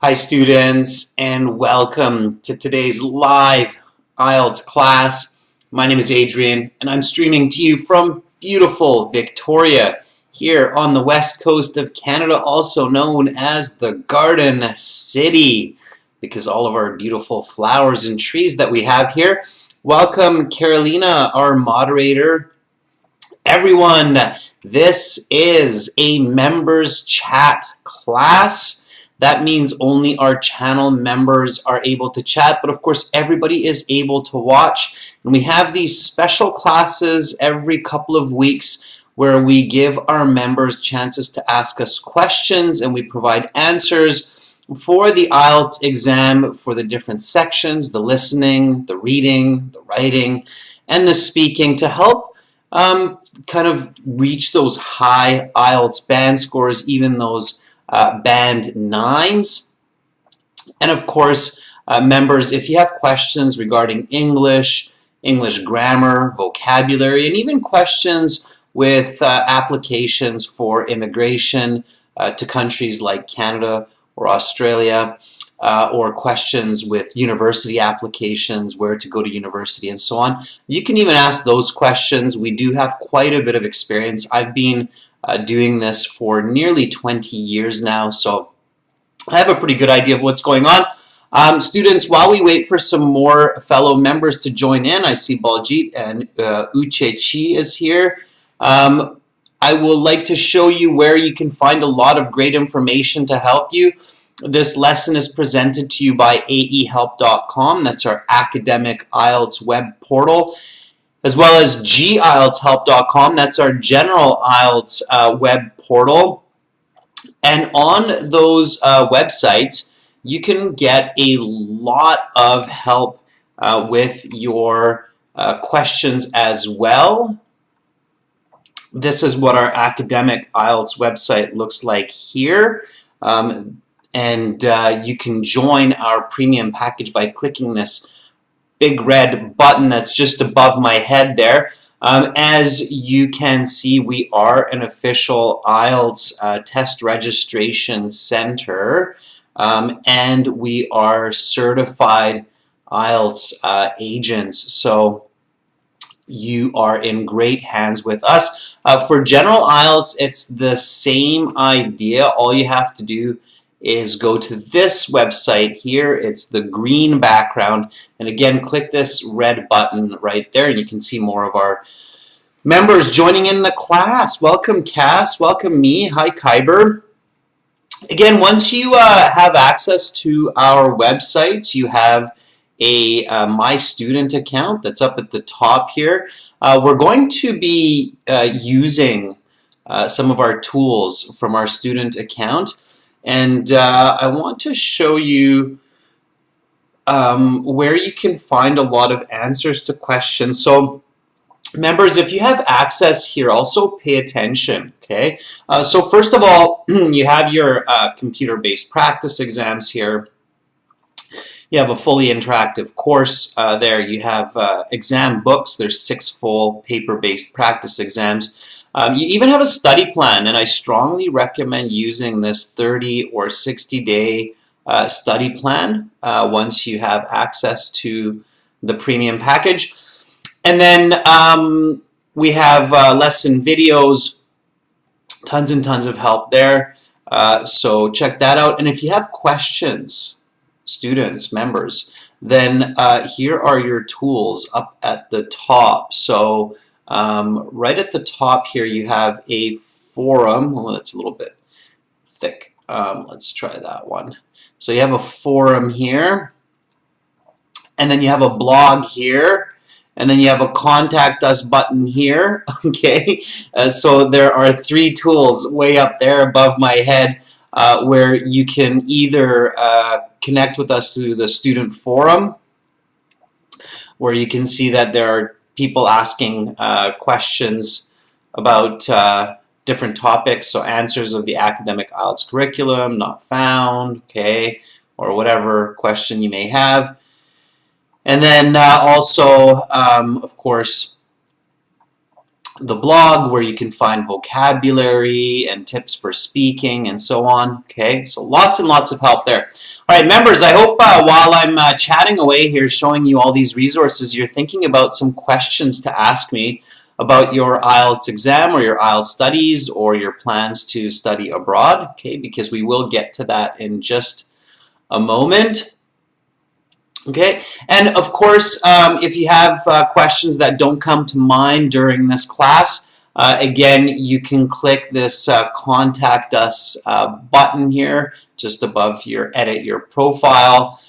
Hi students, and welcome to today's live IELTS class. My name is Adrian and I'm streaming to you from beautiful Victoria here on the west coast of Canada, also known as the Garden City because all of our beautiful flowers and trees that we have here. Welcome Carolina, our moderator. Everyone, this is a members chat class. That means only our channel members are able to chat, but of course everybody is able to watch. And we have these special classes every couple of weeks where we give our members chances to ask us questions and we provide answers for the IELTS exam for the different sections, the listening, the reading, the writing, and the speaking to help kind of reach those high IELTS band scores, even those band 9s. And of course, members, if you have questions regarding English grammar, vocabulary, and even questions with applications for immigration to countries like Canada or Australia, or questions with university applications, where to go to university and so on, you can even ask those questions. We do have quite a bit of experience. I've been doing this for nearly 20 years now, so I have a pretty good idea of what's going on. Students, while we wait for some more fellow members to join in, I see Baljit and Uchechi is here. I would like to show you where you can find a lot of great information to help you. This lesson is presented to you by aehelp.com. That's our academic IELTS web portal, as well as gieltshelp.com. That's our general IELTS web portal. And on those websites, you can get a lot of help with your questions as well. This is what our academic IELTS website looks like here. And you can join our premium package by clicking this big red button that's just above my head there. As you can see, we are an official IELTS test registration center, and we are certified IELTS agents. So you are in great hands with us. For general IELTS, it's the same idea. All you have to do is go to this website here. It's the green background, and again click this red button right there and you can see more of our members joining in the class. Welcome Cass, welcome me, hi Kyber. Again, once you have access to our websites, you have a My Student account that's up at the top here. We're going to be using some of our tools from our student account. And I want to show you where you can find a lot of answers to questions. So members, if you have access here, also pay attention, okay? So first of all, you have your computer-based practice exams here. You have a fully interactive course there. You have exam books. There's 6 full paper-based practice exams. You even have a study plan, and I strongly recommend using this 30 or 60-day study plan once you have access to the premium package. And then we have lesson videos, tons and tons of help there. So check that out. And if you have questions, students, members, then here are your tools up at the top. So right at the top here you have a forum. Oh, that's a little bit thick. Let's try that one. So you have a forum here, and then you have a blog here, and then you have a contact us button here. Okay, so there are 3 tools way up there above my head where you can either connect with us through the student forum, where you can see that there are people asking questions about different topics, so answers of the academic IELTS curriculum not found, okay, or whatever question you may have. And then also, of course, the blog where you can find vocabulary and tips for speaking and so on. Okay, so lots and lots of help there. All right, members, I hope while I'm chatting away here showing you all these resources, you're thinking about some questions to ask me about your IELTS exam or your IELTS studies or your plans to study abroad, okay, because we will get to that in just a moment. Okay, and of course, if you have questions that don't come to mind during this class, again, you can click this Contact Us button here just above your Edit Your Profile.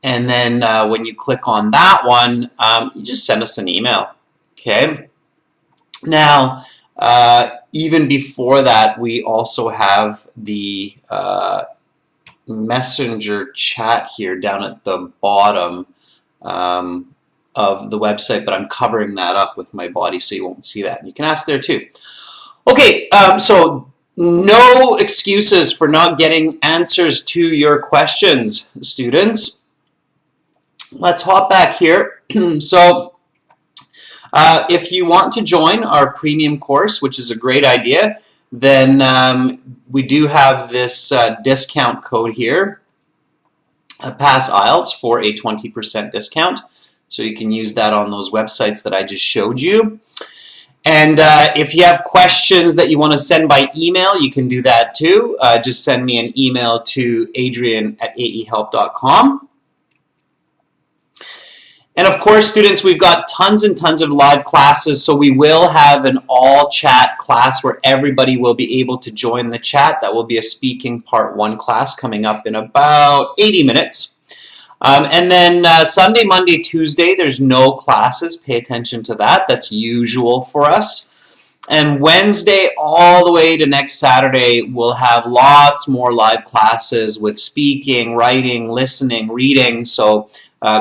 And then when you click on that one, you just send us an email. Okay. Now, even before that, we also have the messenger chat here down at the bottom of the website, but I'm covering that up with my body so you won't see that. You can ask there too. Okay, so no excuses for not getting answers to your questions, students. Let's hop back here. So if you want to join our premium course, which is a great idea, then we do have this discount code here, Pass IELTS, for a 20% discount. So you can use that on those websites that I just showed you. And if you have questions that you want to send by email, you can do that too. Just send me an email to adrian@aehelp.com. And of course, students, we've got tons and tons of live classes, so we will have an all-chat class where everybody will be able to join the chat. That will be a speaking part 1 class coming up in about 80 minutes. And then Sunday, Monday, Tuesday, there's no classes. Pay attention to that. That's usual for us. And Wednesday all the way to next Saturday, we'll have lots more live classes with speaking, writing, listening, reading, so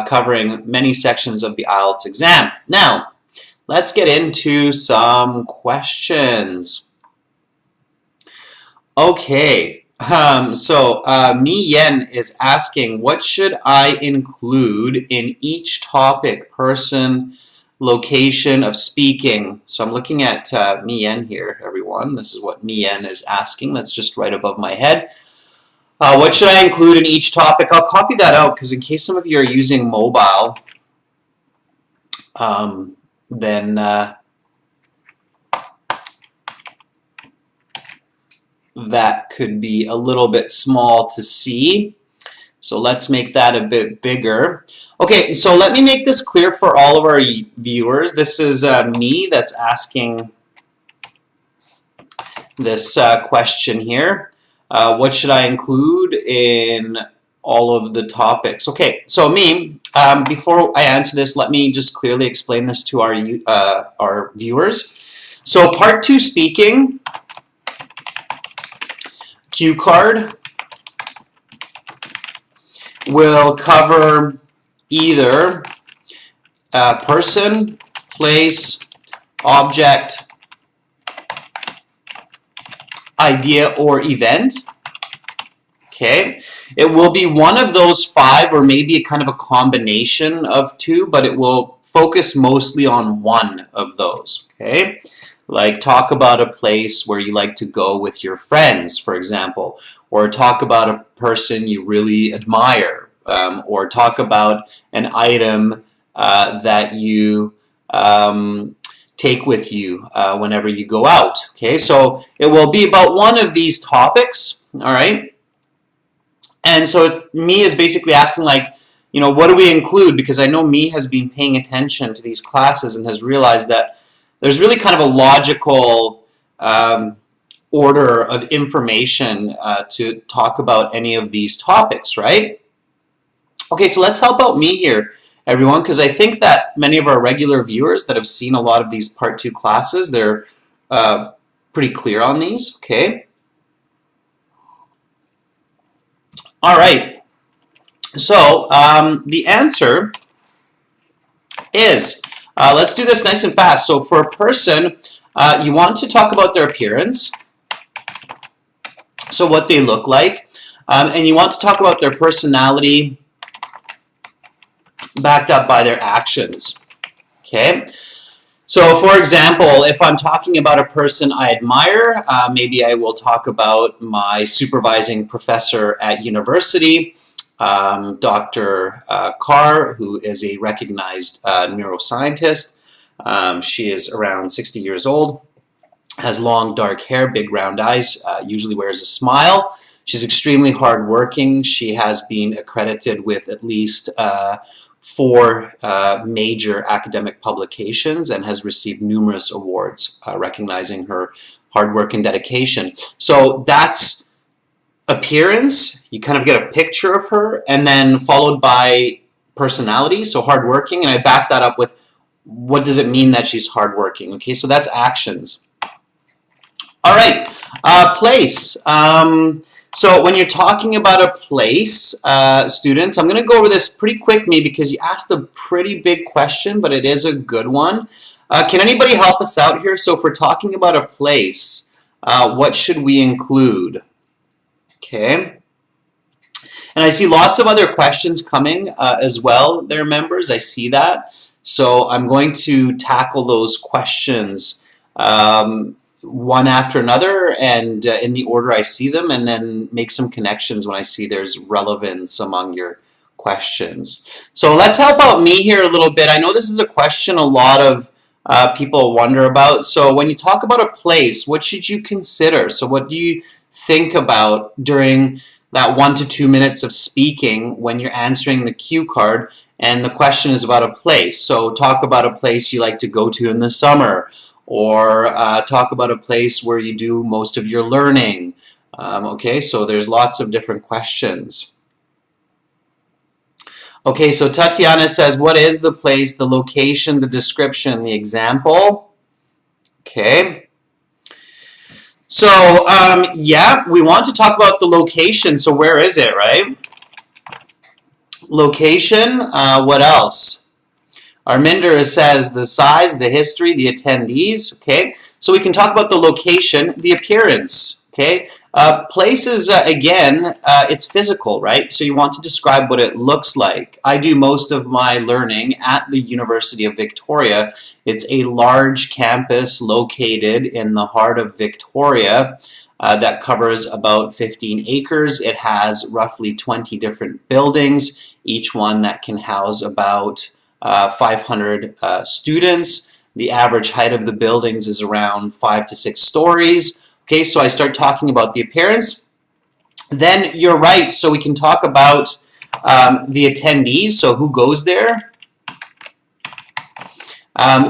covering many sections of the IELTS exam. Now, let's get into some questions. Okay, so Mi Yen is asking, what should I include in each topic, person, location of speaking? So I'm looking at Mi Yen here, everyone. This is what Mi Yen is asking. That's just right above my head. What should I include in each topic? I'll copy that out because in case some of you are using mobile, then that could be a little bit small to see. So let's make that a bit bigger. Okay, so let me make this clear for all of our viewers. This is me that's asking this question here. What should I include in all of the topics? Okay, so me, before I answer this, let me just clearly explain this to our viewers. So part 2 speaking, cue card, will cover either person, place, object, idea, or event. Okay, it will be one of those 5 or maybe a kind of a combination of 2, but it will focus mostly on one of those. Okay, like talk about a place where you like to go with your friends, for example, or talk about a person you really admire, or talk about an item that you take with you whenever you go out. Okay, so it will be about one of these topics. All right, and so me is basically asking, like, you know, what do we include? Because I know me has been paying attention to these classes and has realized that there's really kind of a logical order of information to talk about any of these topics, right? Okay, so let's help out me here, everyone, because I think that many of our regular viewers that have seen a lot of these part 2 classes, they're pretty clear on these. Okay. All right. So the answer is, let's do this nice and fast. So for a person, you want to talk about their appearance, so what they look like, and you want to talk about their personality backed up by their actions. Okay. So for example, if I'm talking about a person I admire, maybe I will talk about my supervising professor at university, Dr. Carr, who is a recognized neuroscientist. She is around 60 years old, has long dark hair, big round eyes, usually wears a smile. She's extremely hardworking. She has been accredited with at least 4 major academic publications and has received numerous awards recognizing her hard work and dedication. So that's appearance. You kind of get a picture of her, and then followed by personality, so hardworking, and I back that up with what does it mean that she's hardworking. Okay, so that's actions. All right, place. So when you're talking about a place, students, I'm going to go over this pretty quick maybe because you asked a pretty big question, but it is a good one. Can anybody help us out here? So if we're talking about a place, what should we include? Okay. And I see lots of other questions coming as well there, members. I see that. So I'm going to tackle those questions one after another and in the order I see them, and then make some connections when I see there's relevance among your questions. So let's help out me here a little bit. I know this is a question a lot of people wonder about. So when you talk about a place, what should you consider? So what do you think about during that 1 to 2 minutes of speaking when you're answering the cue card and the question is about a place? So talk about a place you like to go to in the summer, or talk about a place where you do most of your learning. Okay, so there's lots of different questions. Okay, so Tatiana says, what is the place, the location, the description, the example? Okay. So, yeah, we want to talk about the location. So where is it, right? Location, what else? Arminder says the size, the history, the attendees, okay? So we can talk about the location, the appearance, okay? Places, again, it's physical, right? So you want to describe what it looks like. I do most of my learning at the University of Victoria. It's a large campus located in the heart of Victoria that covers about 15 acres. It has roughly 20 different buildings, each one that can house about 500 students. The average height of the buildings is around 5 to 6 stories. Okay, so I start talking about the appearance. Then you're right, so we can talk about the attendees, so who goes there.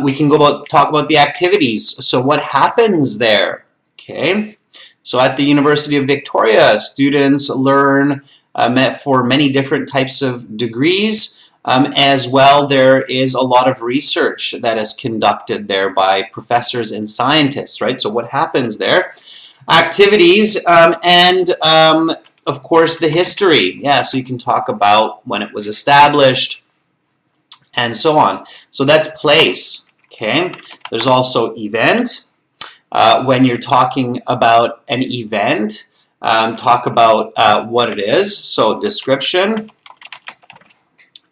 We can talk about the activities, so what happens there. Okay, so at the University of Victoria, students learn for many different types of degrees. As well, there is a lot of research that is conducted there by professors and scientists, right? So what happens there? Activities and, of course, the history. Yeah, so you can talk about when it was established and so on. So that's place, okay? There's also event. When you're talking about an event, talk about what it is. So description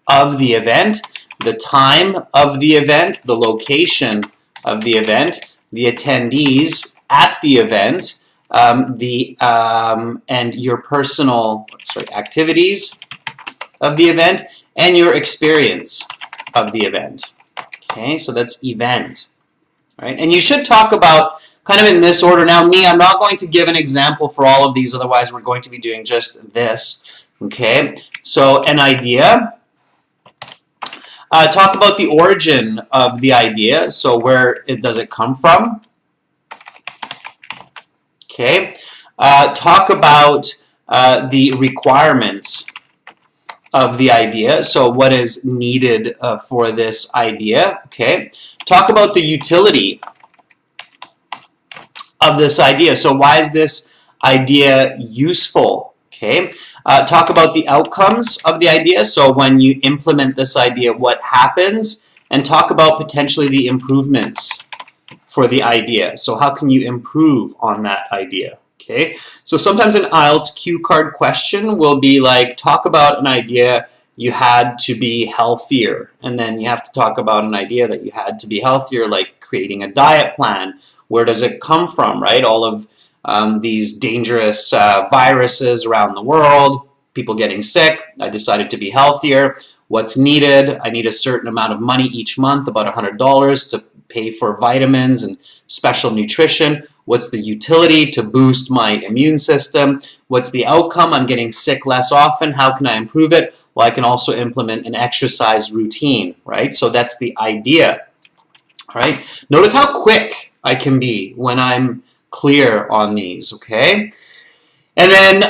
of the event, the time of the event, the location of the event, the attendees at the event, and your personal activities of the event, and your experience of the event. Okay, so that's event. Right? And you should talk about kind of in this order. Now, I'm not going to give an example for all of these, otherwise we're going to be doing just this. Okay, so an idea. Talk about the origin of the idea, so where does it come from? Okay. Talk about the requirements of the idea, so what is needed for this idea. Okay. Talk about the utility of this idea, so why is this idea useful? Okay. Talk about the outcomes of the idea, so when you implement this idea, what happens, and talk about potentially the improvements for the idea. So how can you improve on that idea? Okay, so sometimes an IELTS cue card question will be like, talk about an idea you had to be healthier. And then you have to talk about an idea that you had to be healthier, like creating a diet plan. Where does it come from, right? All of these dangerous viruses around the world, people getting sick. I decided to be healthier. What's needed? I need a certain amount of money each month, about $100, to pay for vitamins and special nutrition. What's the utility? To boost my immune system. What's the outcome? I'm getting sick less often. How can I improve it? Well, I can also implement an exercise routine, right? So that's the idea, all right? Notice how quick I can be when I'm clear on these, okay? And then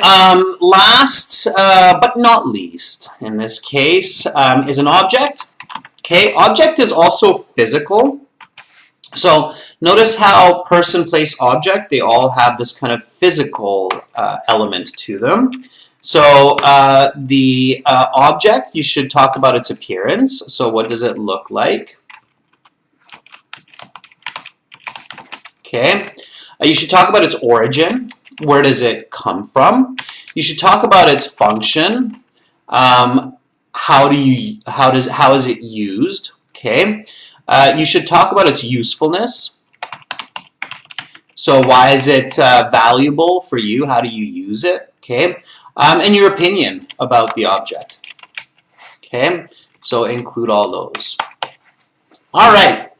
last but not least, in this case, is an object. Okay, object is also physical. So notice how person, place, object, they all have this kind of physical element to them. So the object, you should talk about its appearance. So what does it look like? Okay, you should talk about its origin. Where does it come from? You should talk about its function. How is it used? Okay. You should talk about its usefulness. So why is it valuable for you? How do you use it? Okay. And your opinion about the object. Okay. So include all those. All right.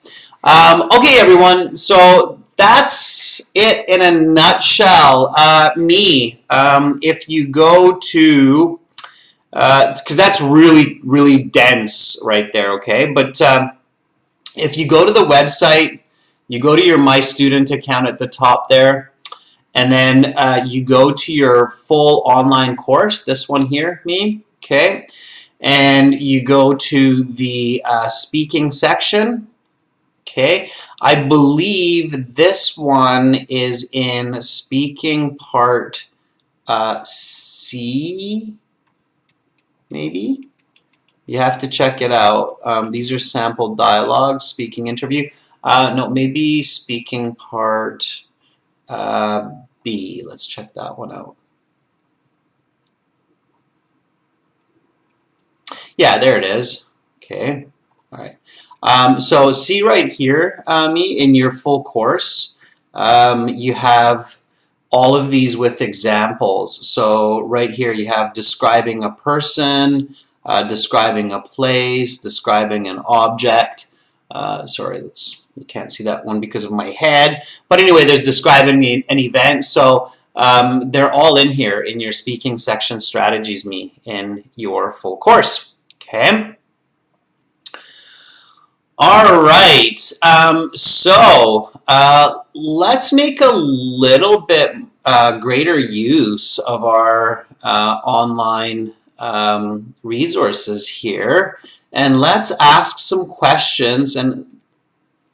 Okay, everyone. So that's it in a nutshell. If you go to, because that's really, really dense right there, okay? But if you go to the website, you go to your My Student account at the top there, and then you go to your full online course, this one here, okay? And you go to the speaking section, okay? I believe this one is in speaking part C, maybe? You have to check it out. These are sample dialogues, speaking interview. No, maybe speaking part B. Let's check that one out. Yeah, there it is. Okay, all right. So see right here, in your full course, you have all of these with examples. So right here you have describing a person, describing a place, describing an object. Sorry, you can't see that one because of my head. But anyway, there's describing an event. So they're all in here in your speaking section strategies, in your full course. Okay. All right, so let's make a little bit greater use of our online resources here, and let's ask some questions. And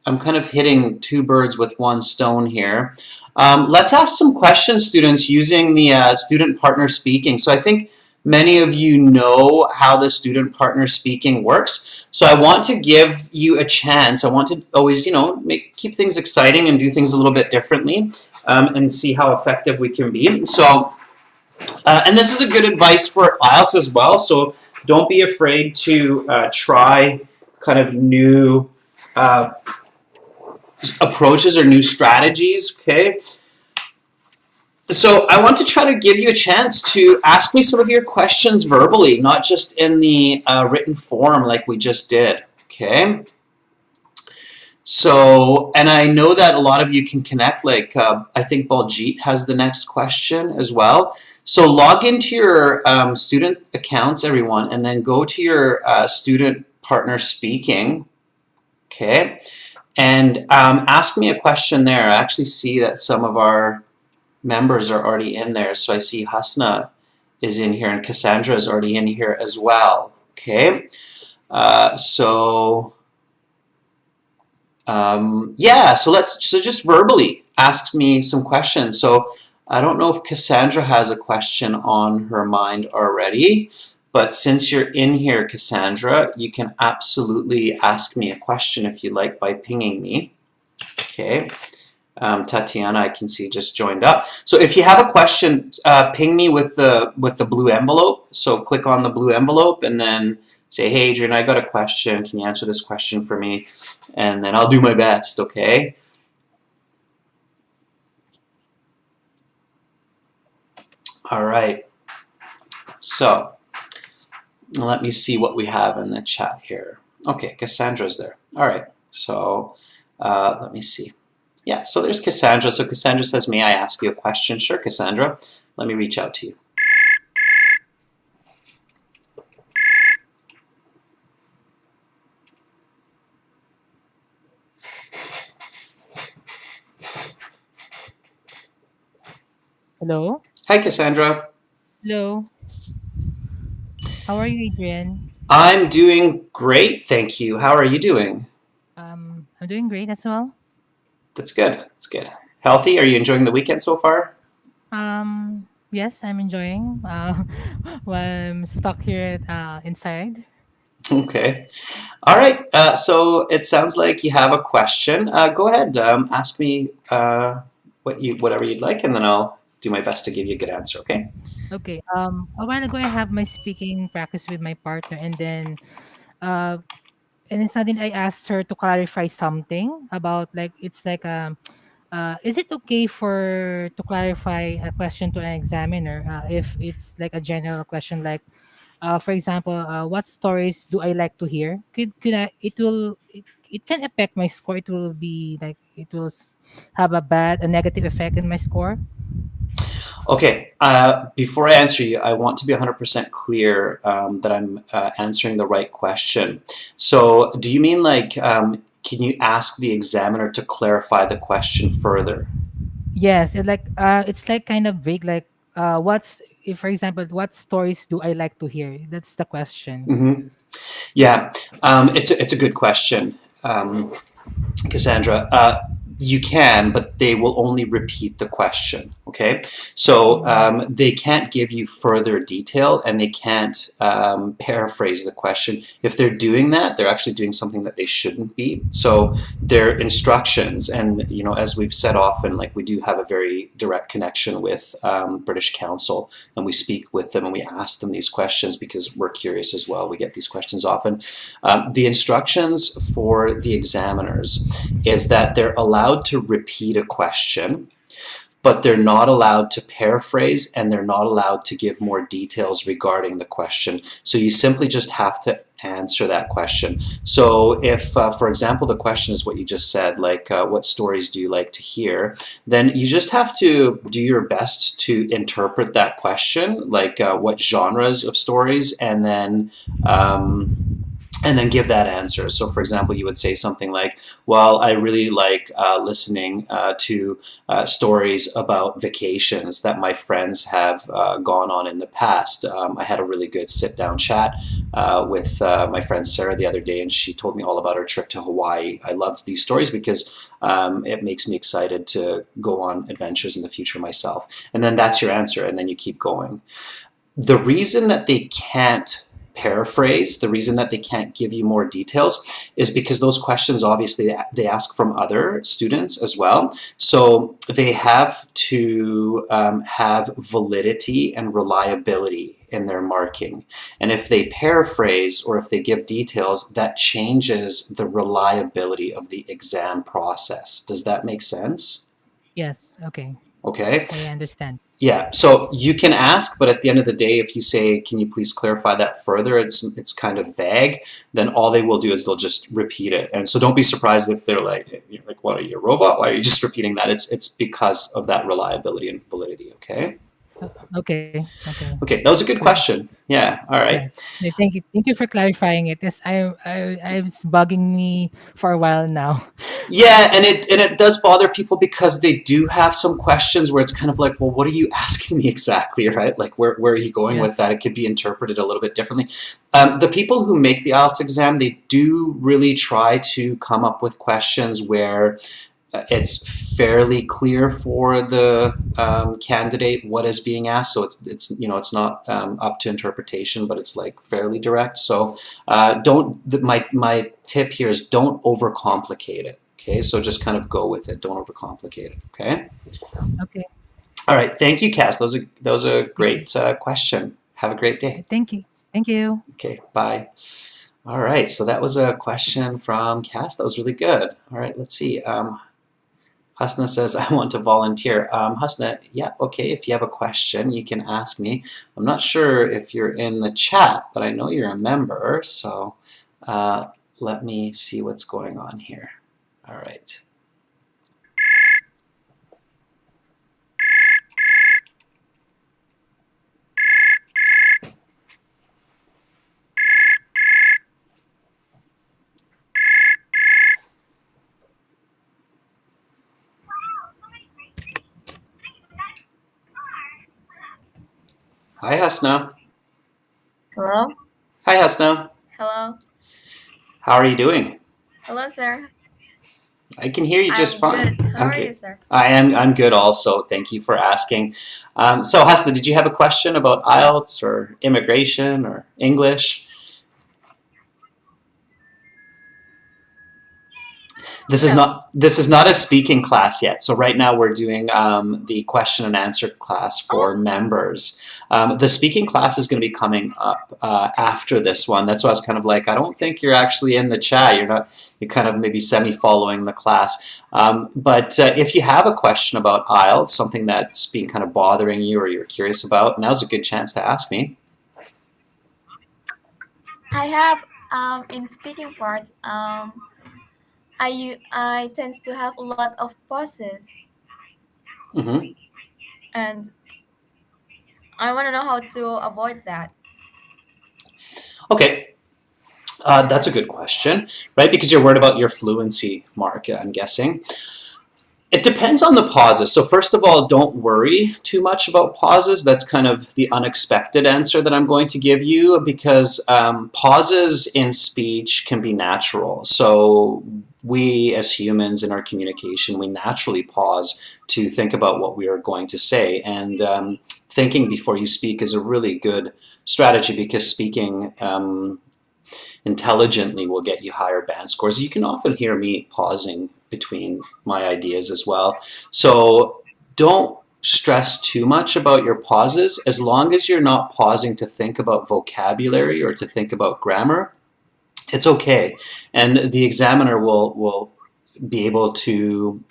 I'm kind of hitting two birds with one stone here. Let's ask some questions, students, using the student partner speaking. So I think many of you know how the student partner speaking works. So I want to give you a chance. I want to always, keep things exciting and do things a little bit differently, and see how effective we can be. So, and this is a good advice for IELTS as well. So don't be afraid to try kind of new approaches or new strategies, okay? So I want to try to give you a chance to ask me some of your questions verbally, not just in the written form like we just did, okay? So, and I know that a lot of you can connect, like I think Baljeet has the next question as well. So log into your student accounts, everyone, and then go to your student partner speaking, okay? And ask me a question there. I actually see that some of our members are already in there. So I see Hasna is in here and Cassandra is already in here as well. Okay. Yeah, so just verbally ask me some questions. So I don't know if Cassandra has a question on her mind already, but since you're in here, Cassandra, you can absolutely ask me a question if you like by pinging me. Okay. Tatiana, I can see, just joined up. So if you have a question, ping me with the blue envelope. So click on the blue envelope and then say, hey, Adrian, I got a question. Can you answer this question for me? And then I'll do my best, okay? All right. So let me see what we have in the chat here. Okay, Cassandra's there. All right. So let me see. Yeah, so there's Cassandra. So Cassandra says, may I ask you a question? Sure, Cassandra. Let me reach out to you. Hello? Hi, Cassandra. Hello. How are you, Adrian? I'm doing great, thank you. How are you doing? I'm doing great as well. That's good. That's good. Healthy? Are you enjoying the weekend so far? Yes, I'm enjoying while I'm stuck here inside. Okay. All right. So it sounds like you have a question. Go ahead. Ask me whatever you'd like, and then I'll do my best to give you a good answer. Okay. Okay. A while ago, I have my speaking practice with my partner, uh, and then suddenly I asked her to clarify something about like it's like is it okay for to clarify a question to an examiner if it's like a general question like for example, what stories do I like to hear? Could I? It can affect my score. It will be like have a negative effect in my score. Okay. Before I answer you, I want to be 100% clear that I'm answering the right question. So, do you mean like, can you ask the examiner to clarify the question further? Yes, it's like kind of vague. Like what's if for example, what stories do I like to hear? That's the question. Mm-hmm. Yeah, it's a good question. Cassandra, you can, but they will only repeat the question. Okay, so Mm. they can't give you further detail, and they can't paraphrase the question. If they're doing that, they're actually doing something that they shouldn't be. So their instructions, and as we've said often, like we do have a very direct connection with British Council, and we speak with them and we ask them these questions because we're curious as well. We get these questions often. The instructions for the examiners is that they're allowed to repeat a question, but they're not allowed to paraphrase and they're not allowed to give more details regarding the question. So you simply just have to answer that question. So if, for example, the question is what you just said, like what stories do you like to hear, then you just have to do your best to interpret that question, like what genres of stories, and then give that answer. So, for example, you would say something like, well, I really like listening to stories about vacations that my friends have gone on in the past. I had a really good sit down chat with my friend Sarah the other day, and she told me all about her trip to Hawaii. I love these stories because it makes me excited to go on adventures in the future myself. And then that's your answer, and then you keep going. The reason that they can't paraphrase, the reason that they can't give you more details is because those questions obviously they ask from other students as well. So they have to have validity and reliability in their marking. And if they paraphrase or if they give details, that changes the reliability of the exam process. Does that make sense? Yes. Okay. Okay. I understand. Yeah, so you can ask, but at the end of the day, if you say, "Can you please clarify that further?" It's kind of vague. Then all they will do is they'll just repeat it, and so don't be surprised if they're like, you're like, "What are you, a robot? Why are you just repeating that?" It's because of that reliability and validity. Okay. Okay. Okay. Okay, that was a good question. Yeah. All right. Yes. No, thank you. Thank you for clarifying it. Yes, I was bugging me for a while now. Yeah, and it does bother people because they do have some questions where it's kind of like, well, what are you asking me exactly, right? Like, where are you going with Yes. that? It could be interpreted a little bit differently. The people who make the IELTS exam, they do really try to come up with questions where it's fairly clear for the candidate what is being asked. So it's not up to interpretation, but it's like fairly direct. So don't my tip here is don't overcomplicate it. Okay, so just kind of go with it. Don't overcomplicate it. Okay. Okay. All right. Thank you, Cass. That was a Okay. great question. Have a great day. Thank you. Thank you. Okay. Bye. All right. So that was a question from Cass. That was really good. All right. Let's see. Hasna says, I want to volunteer. Hasna, yeah, okay, if you have a question, you can ask me. I'm not sure if you're in the chat, but I know you're a member, so let me see what's going on here. All right. Hi, Hasna. Hello? Hi, Hasna. Hello? How are you doing? Hello, sir. I can hear you just I'm fine. good. How are you, Okay. sir? I'm good also. Thank you for asking. So, Hasna, did you have a question about IELTS or immigration or English? No. This is not a speaking class yet. So right now we're doing the question and answer class for Oh, members. The speaking class is going to be coming up after this one. That's why I was kind of like, I don't think you're actually in the chat. You're not. You're kind of maybe semi-following the class. But if you have a question about IELTS, something that's been kind of bothering you or you're curious about, now's a good chance to ask me. I have in speaking part, I tend to have a lot of pauses, Mm-hmm. and I want to know how to avoid that. Okay. That's a good question, right? Because you're worried about your fluency, Mark, I'm guessing. It depends on the pauses. So first of all, don't worry too much about pauses. That's kind of the unexpected answer that I'm going to give you because pauses in speech can be natural. So we as humans in our communication, we naturally pause to think about what we are going to say. And thinking before you speak is a really good strategy because speaking intelligently will get you higher band scores. You can often hear me pausing between my ideas as well. So don't stress too much about your pauses as long as you're not pausing to think about vocabulary or to think about grammar. It's okay, and the examiner will be able to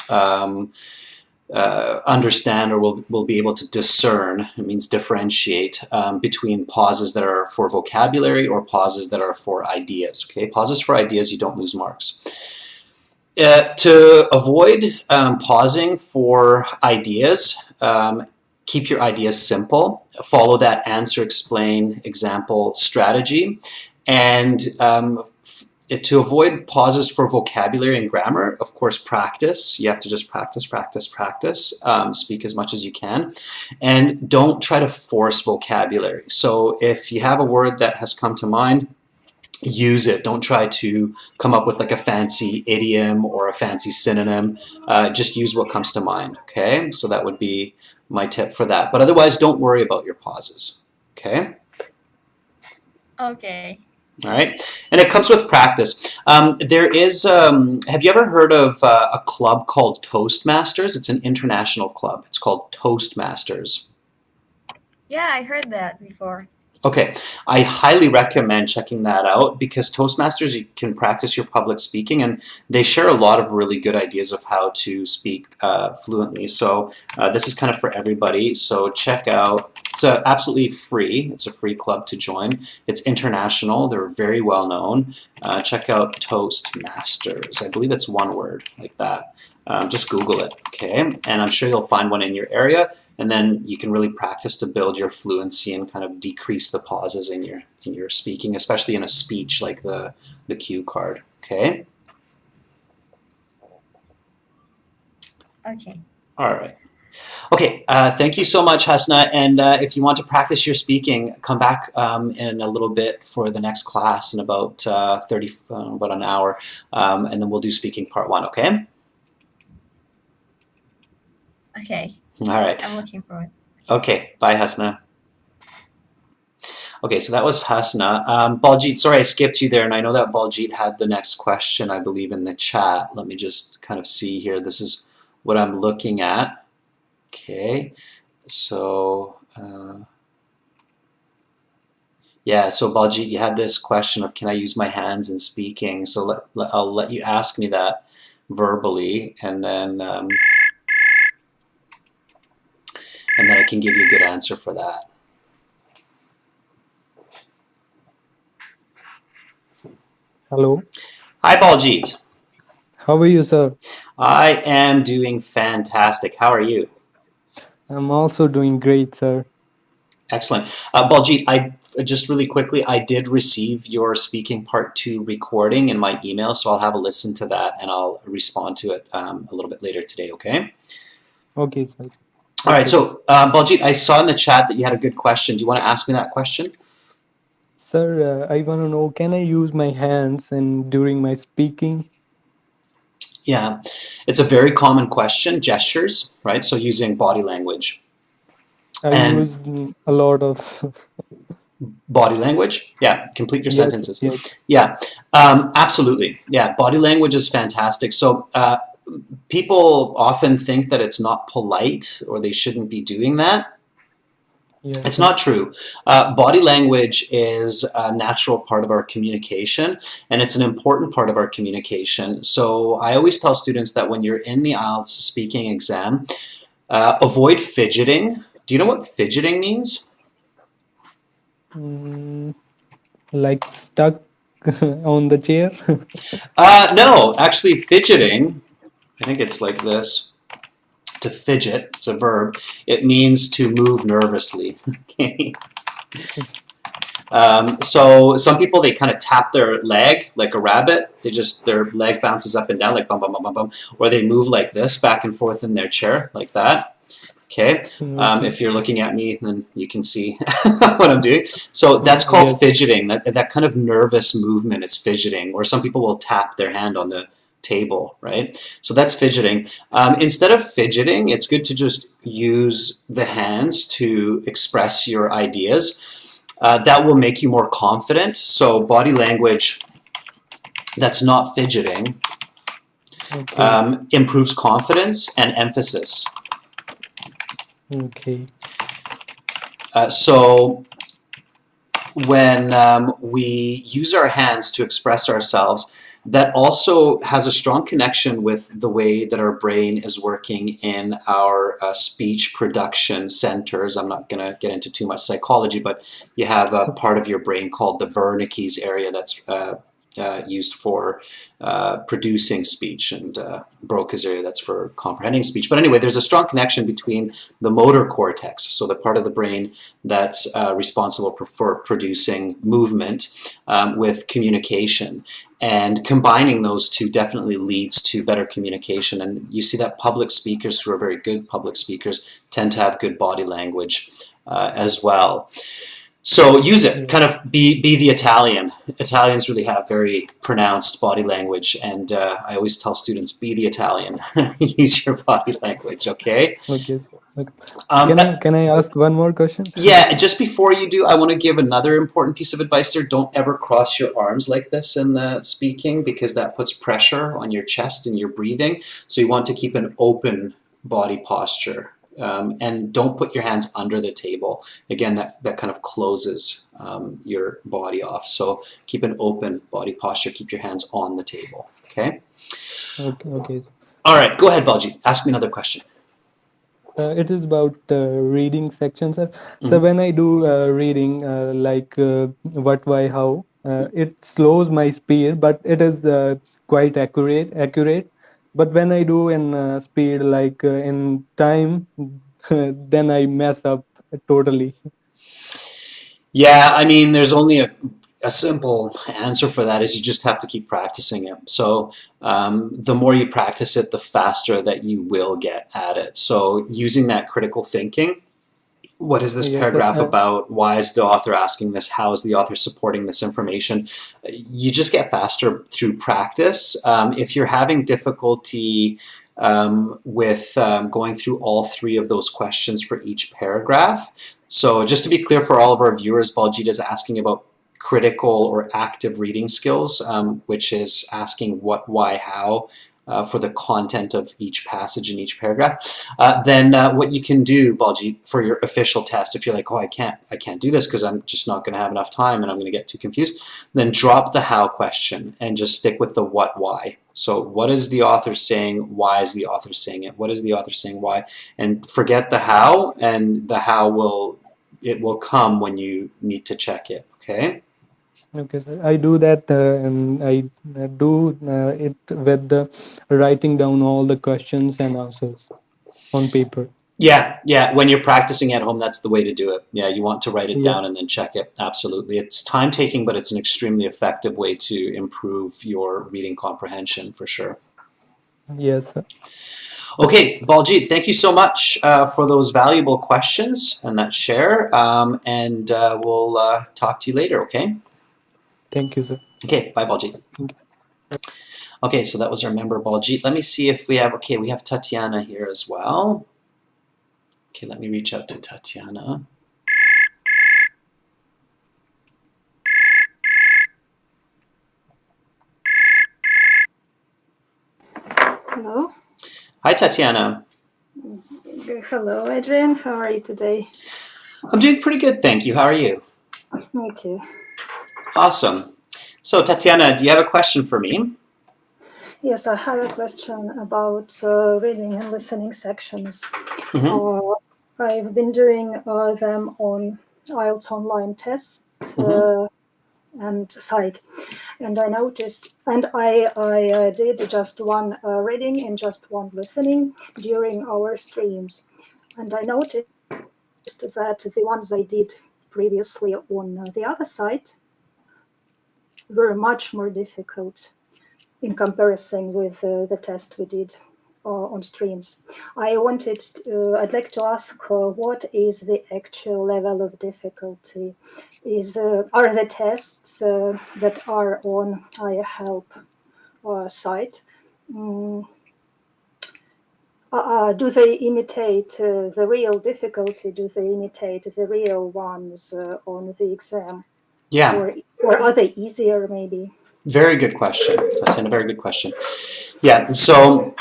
understand or will be able to discern, it means differentiate, between pauses that are for vocabulary or pauses that are for ideas. Okay, pauses for ideas, you don't lose marks. To avoid pausing for ideas, keep your ideas simple. Follow that answer, explain, example strategy. And to avoid pauses for vocabulary and grammar, of course, practice. You have to just practice, practice, practice. Speak as much as you can. And don't try to force vocabulary. So if you have a word that has come to mind, use it. Don't try to come up with like a fancy idiom or a fancy synonym. Just use what comes to mind, okay? So that would be my tip for that. But otherwise, don't worry about your pauses, okay? Okay. All right, and it comes with practice. There is, have you ever heard of a club called Toastmasters? It's an international club. It's called Toastmasters. Yeah, I heard that before. Okay, I highly recommend checking that out because Toastmasters, you can practice your public speaking and they share a lot of really good ideas of how to speak fluently. So this is kind of for everybody. So check out, it's absolutely free. It's a free club to join. It's international. They're very well known. Check out Toastmasters. I believe it's one word like that. Just Google it, okay? And I'm sure you'll find one in your area. And then you can really practice to build your fluency and kind of decrease the pauses in your speaking, especially in a speech like the cue card. Okay. Okay. All right. Okay. Thank you so much, Hasna. And if you want to practice your speaking, come back in a little bit for the next class in about about an hour, and then we'll do speaking part 1. Okay. Okay. All right. I'm looking for it. Okay. Bye, Hasna. Okay, so that was Hasna. Baljeet, sorry I skipped you there, and I know that Baljeet had the next question, I believe, in the chat. Let me just kind of see here. This is what I'm looking at. Okay, so yeah, so Baljeet, you had this question of can I use my hands in speaking? So I'll let you ask me that verbally, and then I can give you a good answer for that. Hello. Hi, Baljeet. How are you, sir? I am doing fantastic. How are you? I'm also doing great, sir. Excellent. Baljeet, I just really quickly, I did receive your speaking part 2 recording in my email, so I'll have a listen to that and I'll respond to it a little bit later today, okay? Okay, sir. All right, Okay. so Baljeet, I saw in the chat that you had a good question. Do you want to ask me that question? Sir, I want to know, can I use my hands and during my speaking? Yeah, it's a very common question, gestures, right? So using body language. I And use a lot of body language, yeah, complete your yes, sentences. yes. Yeah, absolutely. Yeah, body language is fantastic. So people often think that it's not polite or they shouldn't be doing that. Yes, It's sir. not true. Body language is a natural part of our communication, and it's an important part of our communication. So I always tell students that when you're in the IELTS speaking exam, avoid fidgeting. Do you know what fidgeting means? Like stuck on the chair. No, actually fidgeting, I think it's like this. To fidget, it's a verb. It means to move nervously. Okay. So some people, they kind of tap their leg like a rabbit. Their leg bounces up and down like bum bum bum bum bum, or they move like this back and forth in their chair like that. Okay. Okay. If you're looking at me, then you can see what I'm doing. So that's called Yes. fidgeting. That kind of nervous movement is fidgeting. Or some people will tap their hand on the table, right? So that's fidgeting. Instead of fidgeting, it's good to just use the hands to express your ideas. That will make you more confident. So body language that's not fidgeting Okay. improves confidence and emphasis. Okay. So when we use our hands to express ourselves, that also has a strong connection with the way that our brain is working in our speech production centers. I'm not going to get into too much psychology, but you have a part of your brain called the Wernicke's area that's used for producing speech, and Broca's area that's for comprehending speech. But anyway, there's a strong connection between the motor cortex, so the part of the brain that's responsible for producing movement, with communication. And combining those two definitely leads to better communication. And you see that public speakers who are very good public speakers tend to have good body language as well. So use it. Kind of be the Italian. Italians really have very pronounced body language, and I always tell students, be the Italian. Use your body language, okay? Okay. Okay. Can I ask one more question? Yeah, just before you do, I want to give another important piece of advice there. Don't ever cross your arms like this in the speaking, because that puts pressure on your chest and your breathing. So you want to keep an open body posture. And don't put your hands under the table. Again, that kind of closes your body off. So keep an open body posture. Keep your hands on the table. Okay? Okay. Okay. All right, go ahead, Baljeet. Ask me another question. It is about reading section, sir. So Mhm. when I do reading, like what, why, how, it slows my speed, but it is quite accurate. But when I do in speed, like in time, then I mess up totally. Yeah, I mean, there's only a simple answer for that is you just have to keep practicing it. So the more you practice it, the faster that you will get at it. So using that critical thinking, what is this Yes, paragraph sir. about? Why is the author asking this? How is the author supporting this information? You just get faster through practice. If you're having difficulty with going through all three of those questions for each paragraph. So just to be clear for all of our viewers, Baljit is asking about critical or active reading skills, which is asking what, why, how, for the content of each passage in each paragraph. Then what you can do, Baljit, for your official test, if you're like, oh, I can't do this because I'm just not going to have enough time and I'm going to get too confused, then drop the how question and just stick with the what, why. So what is the author saying? Why is the author saying it? What is the author saying? Why? And forget the how, and the how will come when you need to check it. Okay. Okay, sir. I do that, and I do it with the writing down all the questions and answers on paper. Yeah. When you're practicing at home, that's the way to do it. Yeah, you want to write it Yeah. down and then check it. Absolutely. It's time taking, but it's an extremely effective way to improve your reading comprehension for sure. Yes, sir. Okay, Baljit, thank you so much for those valuable questions and that share. And we'll talk to you later, okay? Thank you, sir. Okay, bye, Baljit. Thank you. Okay, so that was our member, Baljit. Let me see if we have, okay, we have Tatiana here as well. Okay, let me reach out to Tatiana. Hello. Hi, Tatiana. Hello, Adrian. How are you today? I'm doing pretty good, thank you. How are you? Me too. Awesome. So, Tatiana, do you have a question for me? Yes, I have a question about reading and listening sections. Mm-hmm. I've been doing them on IELTS online test and site, and I noticed, and I did just one reading and just one listening during our streams, and I noticed that the ones I did previously on the other site were much more difficult in comparison with the test we did on streams. I'd like to ask what is the actual level of difficulty? Are the tests that are on iHelp site, do they imitate the real difficulty? Do they imitate the real ones on the exam? Yeah. Or are they easier maybe? Very good question, Tatiana. Very good question. Yeah. So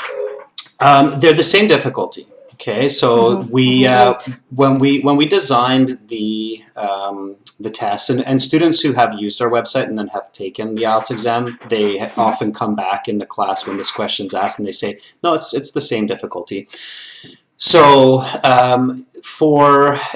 they're the same difficulty. Okay. So when we designed the tests, and students who have used our website and then have taken the IELTS exam, they often come back in the class when this question's asked, and they say, no, it's the same difficulty. So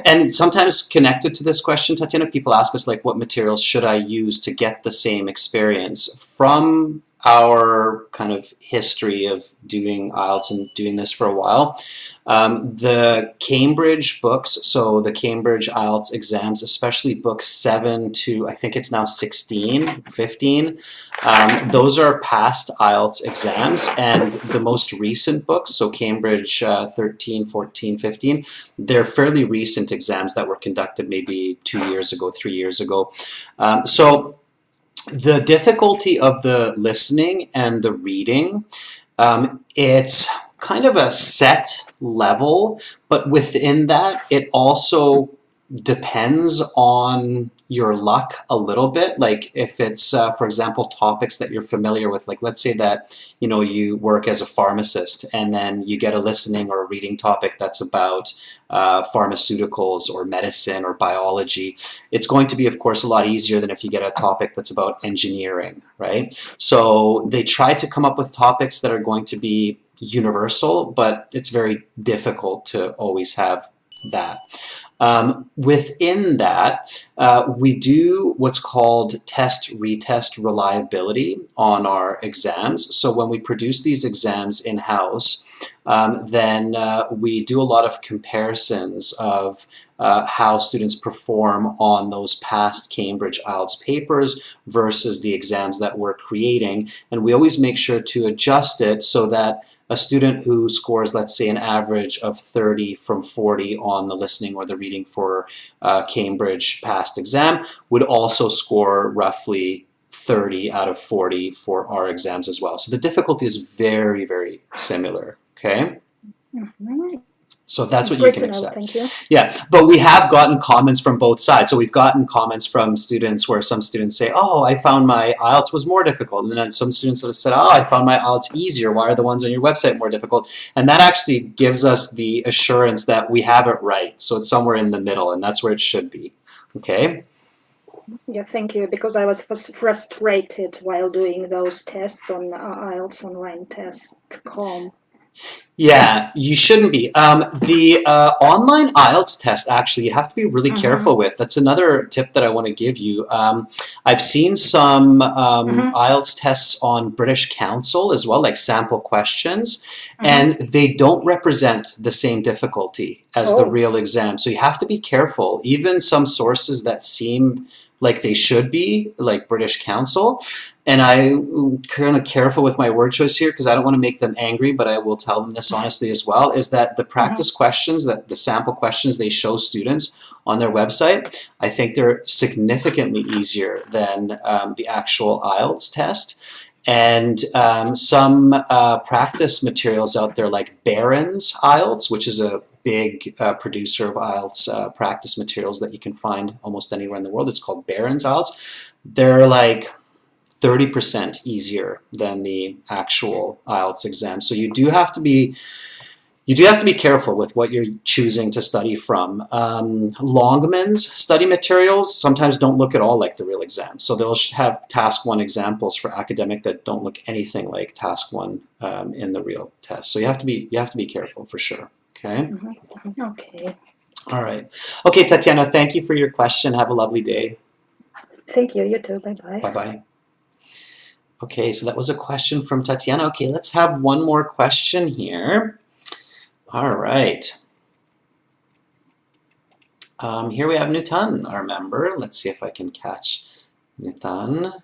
and sometimes connected to this question, Tatiana, people ask us, like, what materials should I use to get the same experience? From our kind of history of doing IELTS and doing this for a while, the Cambridge books, so the Cambridge IELTS exams, especially books 7 to, I think it's now 16, 15, those are past IELTS exams, and the most recent books, so Cambridge 13, 14, 15, they're fairly recent exams that were conducted maybe 2 years ago, 3 years ago. So the difficulty of the listening and the reading, it's kind of a set level, but within that, it also depends on your luck a little bit. Like if it's, for example, topics that you're familiar with, like let's say that, you work as a pharmacist and then you get a listening or a reading topic that's about pharmaceuticals or medicine or biology. It's going to be, of course, a lot easier than if you get a topic that's about engineering, right? So they try to come up with topics that are going to be universal, but it's very difficult to always have that. Within that, we do what's called test-retest reliability on our exams. So when we produce these exams in-house, then we do a lot of comparisons of how students perform on those past Cambridge IELTS papers versus the exams that we're creating. And we always make sure to adjust it so that a student who scores, let's say, an average of 30 from 40 on the listening or the reading for Cambridge past exam would also score roughly 30 out of 40 for our exams as well. So the difficulty is very, very similar. Okay. Mhm. So that's what you Great can to know. accept. Thank you. Yeah, but we have gotten comments from both sides. So we've gotten comments from students where some students say, oh, I found my IELTS was more difficult. And then some students have said, oh, I found my IELTS easier. Why are the ones on your website more difficult? And that actually gives us the assurance that we have it right. So it's somewhere in the middle, and that's where it should be. Okay? Yeah, thank you. Because I was frustrated while doing those tests on IELTS online test.com. Yeah, you shouldn't be. The online IELTS test, actually, you have to be really careful with. That's another tip that I want to give you. I've seen some IELTS tests on British Council as well, like sample questions, and they don't represent the same difficulty as the real exam. So you have to be careful. Even some sources that seem like they should be, like British Council, and I'm kind of careful with my word choice here because I don't want to make them angry, but I will tell them this honestly as well, is that the practice questions, that the sample questions they show students on their website, I think they're significantly easier than the actual IELTS test. And some practice materials out there like Barron's IELTS, which is a big producer of IELTS practice materials that you can find almost anywhere in the world. It's called Barron's IELTS. They're like 30% easier than the actual IELTS exam. So you do have to be careful with what you're choosing to study from. Longman's study materials sometimes don't look at all like the real exam. So they'll have task 1 examples for academic that don't look anything like task 1 in the real test. So you have to be careful for sure. Okay. Okay. All right. Okay, Tatiana, thank you for your question. Have a lovely day. Thank you. You too. Bye-bye. Bye-bye. Okay, so that was a question from Tatiana. Okay, let's have one more question here. All right. Here we have Nutan, our member. Let's see if I can catch Nutan.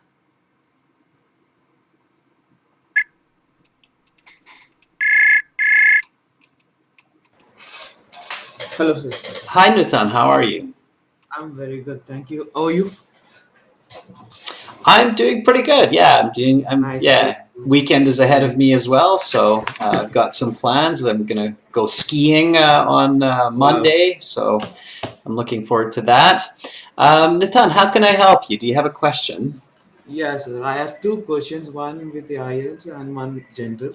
Hello, sir. Hi, Nutan. How are you? I'm very good, thank you. How are you? I'm doing pretty good. Yeah, Nice. yeah. Weekend is ahead of me as well, so I've got some plans. I'm gonna go skiing on Monday, so I'm looking forward to that. Nitan, how can I help you? Do you have a question? Yes, sir. I have two questions, one with the IELTS and one general.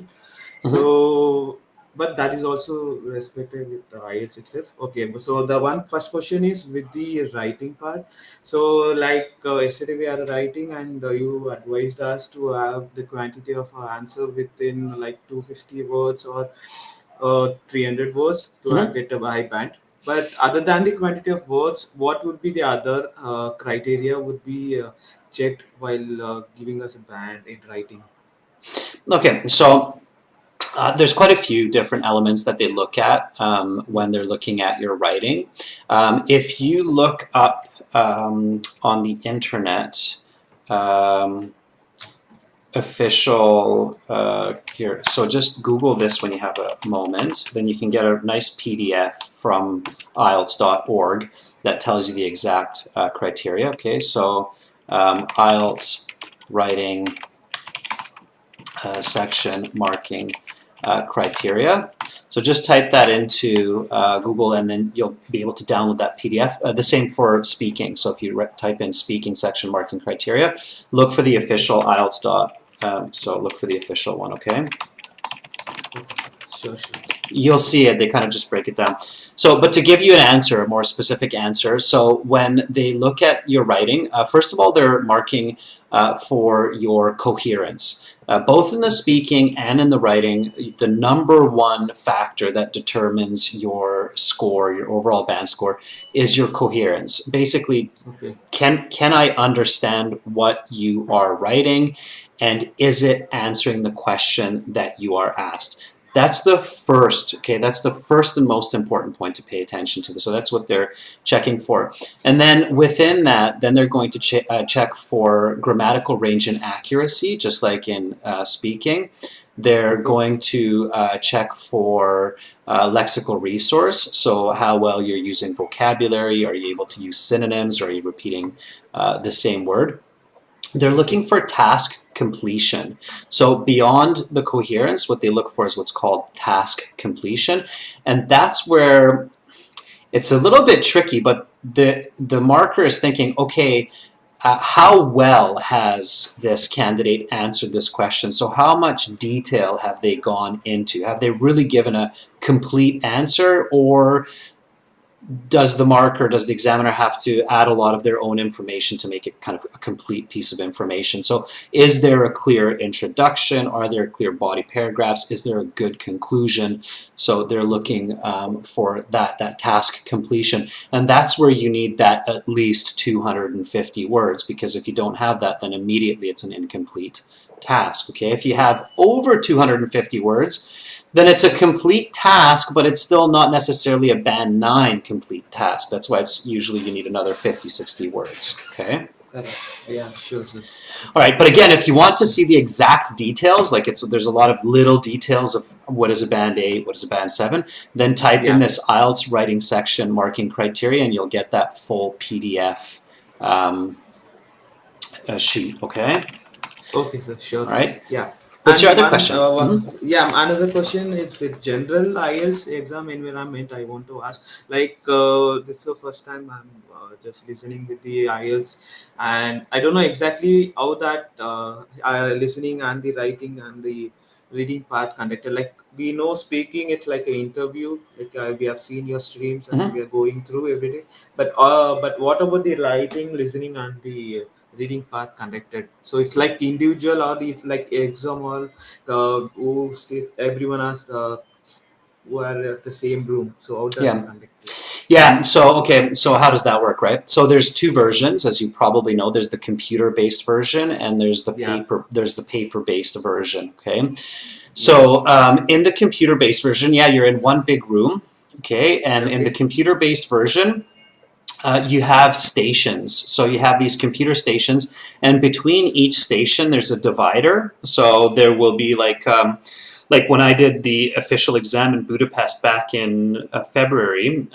So, but that is also respected with the IELTS itself. Okay, so the first question is with the writing part. So, like yesterday we are writing, and you advised us to have the quantity of our answer within like 250 words or 300 words to get a high band. But other than the quantity of words, what would be the other criteria would be checked while giving us a band in writing? Okay, so there's quite a few different elements that they look at when they're looking at your writing. If you look up on the internet, official here, so just Google this when you have a moment, then you can get a nice PDF from IELTS.org that tells you the exact criteria. Okay, so IELTS writing section marking criteria. So just type that into Google, and then you'll be able to download that PDF. The same for speaking. So if you type in speaking section marking criteria, look for the official IELTS so look for the official one, okay? Sure. You'll see it, they kind of just break it down. So, but to give you an answer, a more specific answer, so when they look at your writing, first of all, they're marking for your coherence. Both in the speaking and in the writing, the number one factor that determines your score, your overall band score, is your coherence. Basically, can I understand what you are writing, and is it answering the question that you are asked? That's the first, okay, that's the first and most important point to pay attention to. So that's what they're checking for. And then within that, then they're going to check for grammatical range and accuracy, just like in speaking. They're going to check for lexical resource, so how well you're using vocabulary, are you able to use synonyms, or are you repeating the same word? they're looking for task completion. So beyond the coherence, what they look for is what's called task completion. And that's where it's a little bit tricky, but the marker is thinking, okay, how well has this candidate answered this question? So how much detail have they gone into? Have they really given a complete answer, or does the examiner have to add a lot of their own information to make it kind of a complete piece of information? So is there a clear introduction? Are there clear body paragraphs? Is there a good conclusion? So they're looking for that task completion. And that's where you need that at least 250 words, because if you don't have that, then immediately it's an incomplete task. Okay, if you have over 250 words, then it's a complete task, but it's still not necessarily a band 9 complete task. That's why it's usually you need another 50, 60 words, okay? Correct. Yeah, sure, sir. All right, but again, if you want to see the exact details, like there's a lot of little details of what is a band 8, what is a band 7, then type in this IELTS writing section marking criteria, and you'll get that full PDF sheet, okay? Okay, sir, sure. All right. Yeah. What's your And other question? Yeah, another question is with general IELTS exam environment. I want to ask, like, this is the first time I'm just listening with the IELTS, and I don't know exactly how that listening and the writing and the reading part conducted. Like, we know speaking, it's like an interview. Like, we have seen your streams and we are going through every day. But what about the writing, listening, and the reading part conducted? So it's like individual, or it's like exam, or who sit everyone has who are at the same room. So how does conducted? Yeah, so okay, so how does that work, right? So there's two versions, as you probably know. There's the computer-based version, and there's the paper-based version, okay? So in the computer-based version, yeah, you're in one big room, okay? And in the computer-based version, you have stations. So you have these computer stations, and between each station, there's a divider. So there will be like when I did the official exam in Budapest back in February,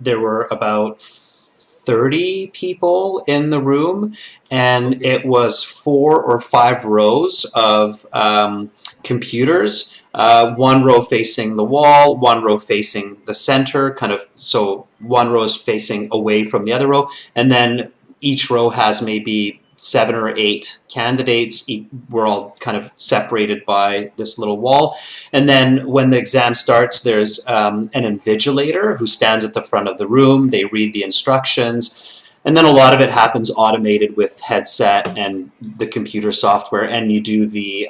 there were about 30 people in the room, and it was 4 or 5 rows of computers. One row facing the wall, one row facing the center, kind of, so one row is facing away from the other row, and then each row has maybe 7 or 8 candidates. We're all kind of separated by this little wall. And then when the exam starts, there's an invigilator who stands at the front of the room. They read the instructions. And then a lot of it happens automated with headset and the computer software. And you do the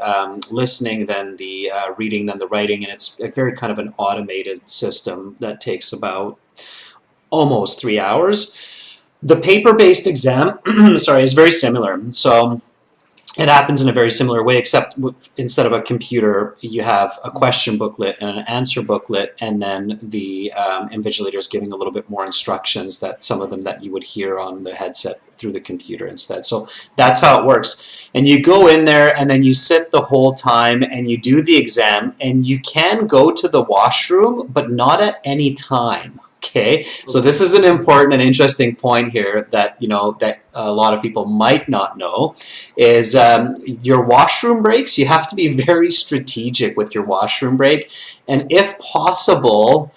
listening, then the reading, then the writing. And it's a very kind of an automated system that takes about almost 3 hours. The paper-based exam, sorry, is very similar. So it happens in a very similar way, except instead of a computer, you have a question booklet and an answer booklet, and then the invigilator is giving a little bit more instructions, that some of them that you would hear on the headset through the computer instead. So that's how it works. And you go in there, and then you sit the whole time, and you do the exam, and you can go to the washroom, but not at any time. Okay, so this is an important and interesting point here that that a lot of people might not know is your washroom breaks. You have to be very strategic with your washroom break, and if possible,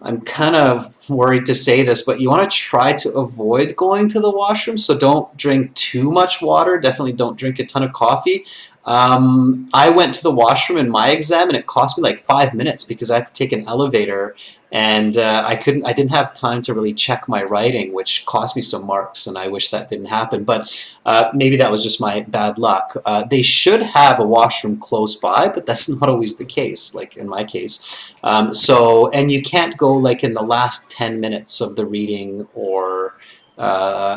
I'm kind of worried to say this, but you want to try to avoid going to the washroom. So don't drink too much water. Definitely don't drink a ton of coffee. I went to the washroom in my exam, and it cost me like 5 minutes because I had to take an elevator, and I didn't have time to really check my writing, which cost me some marks, and I wish that didn't happen. But maybe that was just my bad luck. They should have a washroom close by, but that's not always the case, like in my case. And you can't go like in the last 10 minutes of the reading, or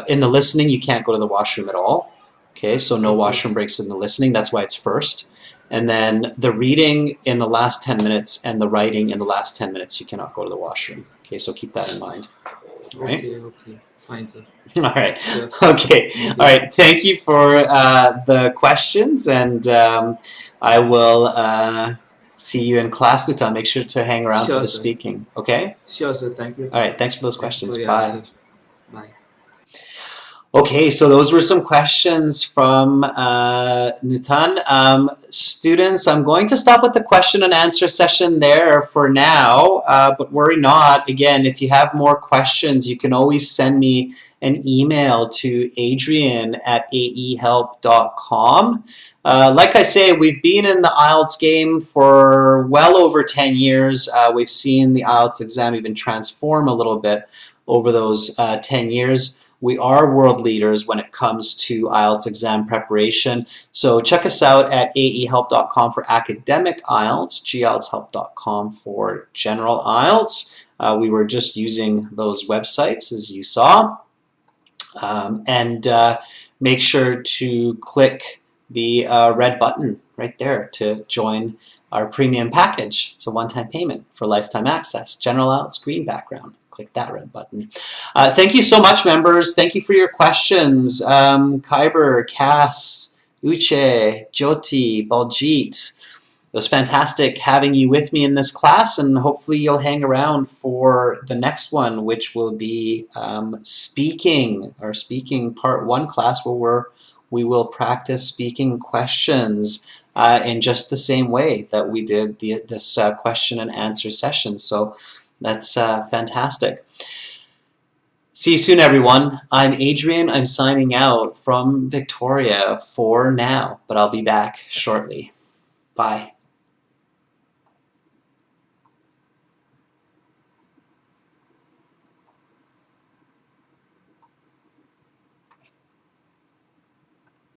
in the listening, you can't go to the washroom at all. Okay, so no washroom breaks in the listening. That's why it's first. And then the reading in the last 10 minutes and the writing in the last 10 minutes, you cannot go to the washroom. Okay, so keep that in mind. All right? Okay. Fine, sir. All right. Okay. All right. Thank you for the questions, and I will see you in class, Lutan. Make sure to hang around for the speaking. Okay? Sure, sir. Thank you. All right. Thanks for those questions. For your Bye. answer. Bye. Okay, so those were some questions from Nutan. Students, I'm going to stop with the question and answer session there for now, but worry not. Again, if you have more questions, you can always send me an email to adrian@aehelp.com. Like I say, we've been in the IELTS game for well over 10 years. We've seen the IELTS exam even transform a little bit over those 10 years. We are world leaders when it comes to IELTS exam preparation. So check us out at aehelp.com for academic IELTS, geltshelp.com for general IELTS. We were just using those websites as you saw. And make sure to click the red button right there to join our premium package. It's a one-time payment for lifetime access. General IELTS, green background. Click that red button. Thank you so much, members. Thank you for your questions. Kyber, Cass, Uche, Jyoti, Baljit. It was fantastic having you with me in this class, and hopefully you'll hang around for the next one, which will be speaking, our speaking part 1 class, where we will practice speaking questions in just the same way that we did this question and answer session. So that's fantastic. See you soon, everyone. I'm Adrian. I'm signing out from Victoria for now, but I'll be back shortly. Bye.